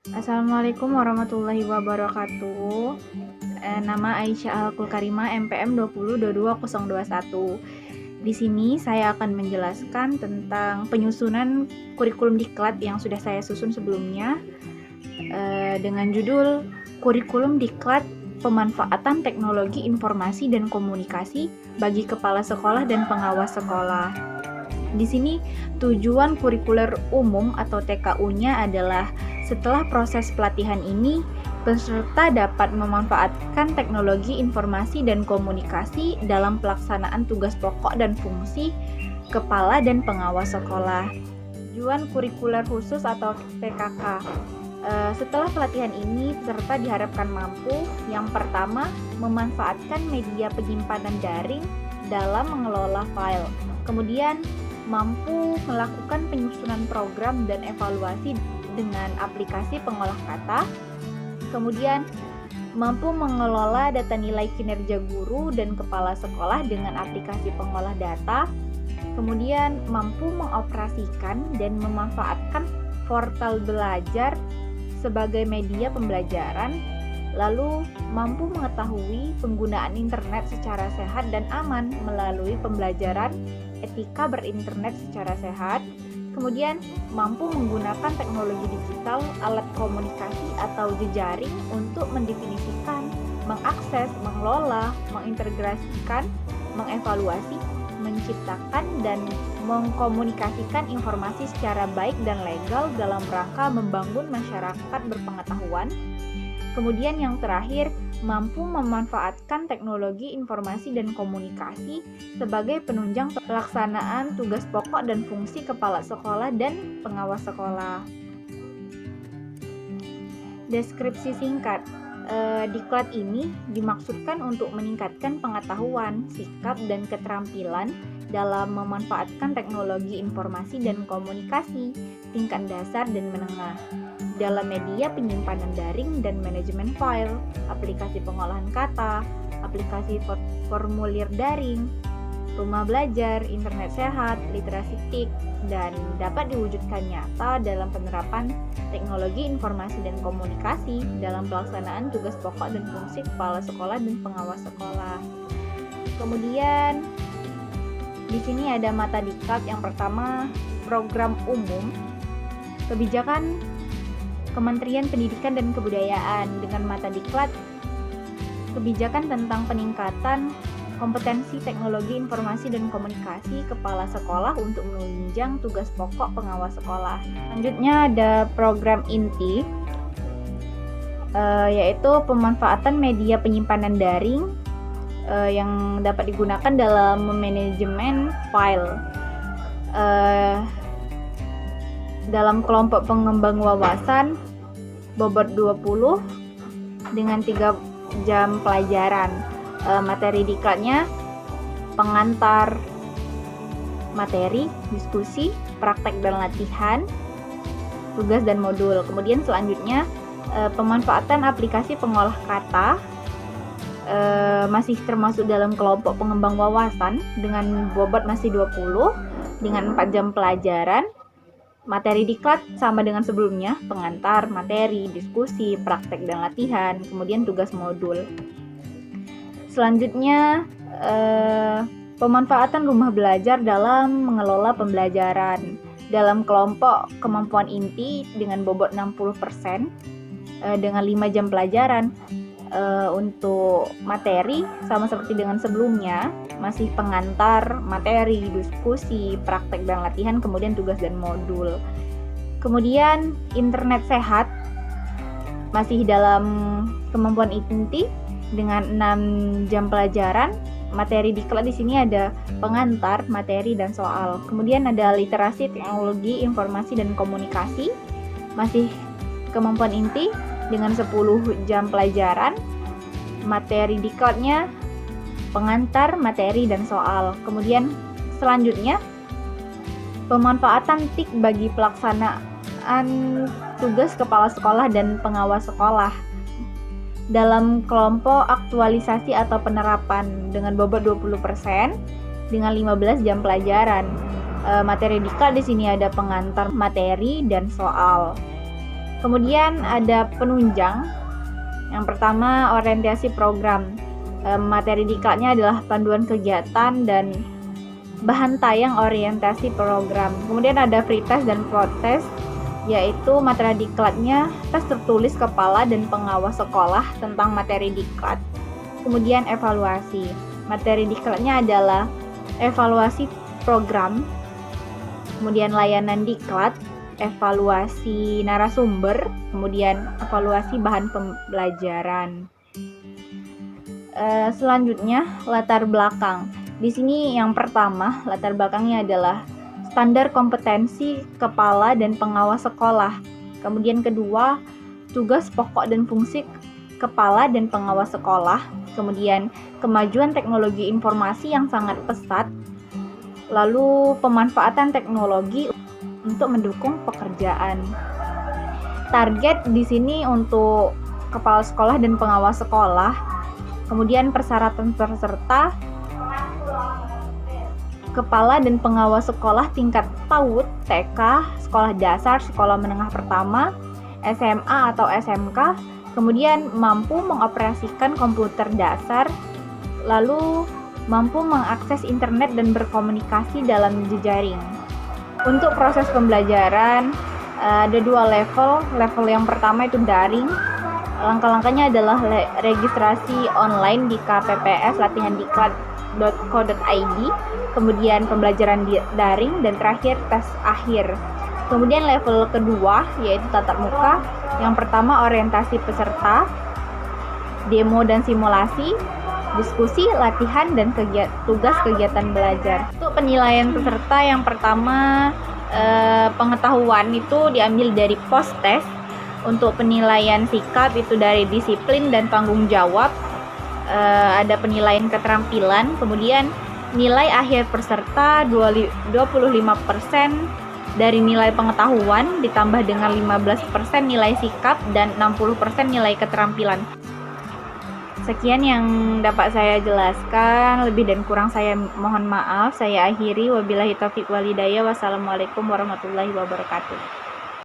Assalamualaikum warahmatullahi wabarakatuh. Nama Aisyah Alkul Karimah, MPM 20220221. Di sini saya akan menjelaskan tentang penyusunan kurikulum diklat yang sudah saya susun sebelumnya dengan judul Kurikulum Diklat Pemanfaatan Teknologi Informasi dan Komunikasi bagi Kepala Sekolah dan Pengawas Sekolah. Di sini tujuan kurikuler umum atau TKU-nya adalah setelah proses pelatihan ini, peserta dapat memanfaatkan teknologi informasi dan komunikasi dalam pelaksanaan tugas pokok dan fungsi kepala dan pengawas sekolah. Tujuan kurikuler khusus atau PKK. Setelah pelatihan ini, peserta diharapkan mampu yang pertama, memanfaatkan media penyimpanan daring dalam mengelola file. Kemudian, mampu melakukan penyusunan program dan evaluasi dengan aplikasi pengolah kata. Kemudian, mampu mengelola data nilai kinerja guru dan kepala sekolah dengan aplikasi pengolah data. Kemudian, mampu mengoperasikan dan memanfaatkan portal belajar sebagai media pembelajaran. Lalu, mampu mengetahui penggunaan internet secara sehat dan aman melalui pembelajaran etika berinternet secara sehat. Kemudian, mampu menggunakan teknologi digital, alat komunikasi atau jejaring untuk mendefinisikan, mengakses, mengelola, mengintegrasikan, mengevaluasi, menciptakan, dan mengkomunikasikan informasi secara baik dan legal dalam rangka membangun masyarakat berpengetahuan. Kemudian yang terakhir, mampu memanfaatkan teknologi informasi dan komunikasi sebagai penunjang pelaksanaan tugas pokok dan fungsi kepala sekolah dan pengawas sekolah. Deskripsi singkat. Diklat ini dimaksudkan untuk meningkatkan pengetahuan, sikap, dan keterampilan dalam memanfaatkan teknologi informasi dan komunikasi tingkat dasar dan menengah dalam media penyimpanan daring dan manajemen file, aplikasi pengolahan kata, aplikasi formulir daring, rumah belajar, internet sehat, literasi TIK, dan dapat diwujudkan nyata dalam penerapan teknologi informasi dan komunikasi dalam pelaksanaan tugas pokok dan fungsi kepala sekolah dan pengawas sekolah. Kemudian di sini ada mata diklat. Yang pertama, program umum, kebijakan Kementerian Pendidikan dan Kebudayaan dengan mata diklat kebijakan tentang peningkatan kompetensi teknologi informasi dan komunikasi kepala sekolah untuk menunjang tugas pokok pengawas sekolah. Selanjutnya ada program inti, yaitu pemanfaatan media penyimpanan daring yang dapat digunakan dalam manajemen file. Dalam kelompok pengembang wawasan bobot 20 dengan 3 jam pelajaran. Materi diklatnya pengantar materi, diskusi, praktek dan latihan, tugas dan modul. Kemudian selanjutnya pemanfaatan aplikasi pengolah kata masih termasuk dalam kelompok pengembang wawasan dengan bobot masih 20 dengan 4 jam pelajaran. Materi diklat sama dengan sebelumnya, pengantar, materi, diskusi, praktek dan latihan, kemudian tugas modul. Selanjutnya, pemanfaatan rumah belajar dalam mengelola pembelajaran dalam kelompok kemampuan inti dengan bobot 60% dengan 5 jam pelajaran. Untuk materi sama seperti dengan sebelumnya, masih pengantar, materi, diskusi, praktek dan latihan, kemudian tugas dan modul. Kemudian internet sehat masih dalam kemampuan inti dengan 6 jam pelajaran. Materi diklat di sini ada pengantar, materi dan soal. Kemudian ada literasi teknologi informasi dan komunikasi, masih kemampuan inti dengan 10 jam pelajaran. Materi diklatnya pengantar, materi dan soal. Kemudian selanjutnya pemanfaatan TIK bagi pelaksanaan tugas kepala sekolah dan pengawas sekolah dalam kelompok aktualisasi atau penerapan dengan bobot 20% dengan 15 jam pelajaran. Materi diklat di sini ada pengantar, materi dan soal. Kemudian ada penunjang. Yang pertama, orientasi program. Materi diklatnya adalah panduan kegiatan dan bahan tayang orientasi program. Kemudian ada free test dan protes, yaitu materi diklatnya tes tertulis kepala dan pengawas sekolah tentang materi diklat. Kemudian evaluasi. Materi diklatnya adalah evaluasi program, kemudian layanan diklat, evaluasi narasumber, kemudian evaluasi bahan pembelajaran. Selanjutnya, latar belakang. Di sini yang pertama, latar belakangnya adalah standar kompetensi kepala dan pengawas sekolah. Kemudian kedua, tugas pokok dan fungsi kepala dan pengawas sekolah. Kemudian kemajuan teknologi informasi yang sangat pesat. Lalu pemanfaatan teknologi untuk mendukung pekerjaan. Target di sini untuk kepala sekolah dan pengawas sekolah. Kemudian persyaratan peserta, kepala dan pengawas sekolah tingkat PAUD, TK, sekolah dasar, sekolah menengah pertama, SMA atau SMK, kemudian mampu mengoperasikan komputer dasar, lalu mampu mengakses internet dan berkomunikasi dalam jejaring. Untuk proses pembelajaran ada dua level. Level yang pertama itu daring. Langkah-langkahnya adalah registrasi online di kpps.latihandi.co.id, kemudian pembelajaran daring, dan terakhir tes akhir. Kemudian level kedua yaitu tatap muka. Yang pertama orientasi peserta, demo dan simulasi, diskusi, latihan, dan tugas kegiatan belajar. Untuk penilaian peserta, yang pertama pengetahuan itu diambil dari post test. Untuk penilaian sikap itu dari disiplin dan tanggung jawab. Ada penilaian keterampilan. Kemudian nilai akhir peserta 25% dari nilai pengetahuan ditambah dengan 15% nilai sikap dan 60% nilai keterampilan. Sekian yang dapat saya jelaskan, lebih dan kurang saya mohon maaf. Saya akhiri, wabillahi taufiq walhidayah. Wassalamualaikum warahmatullahi wabarakatuh.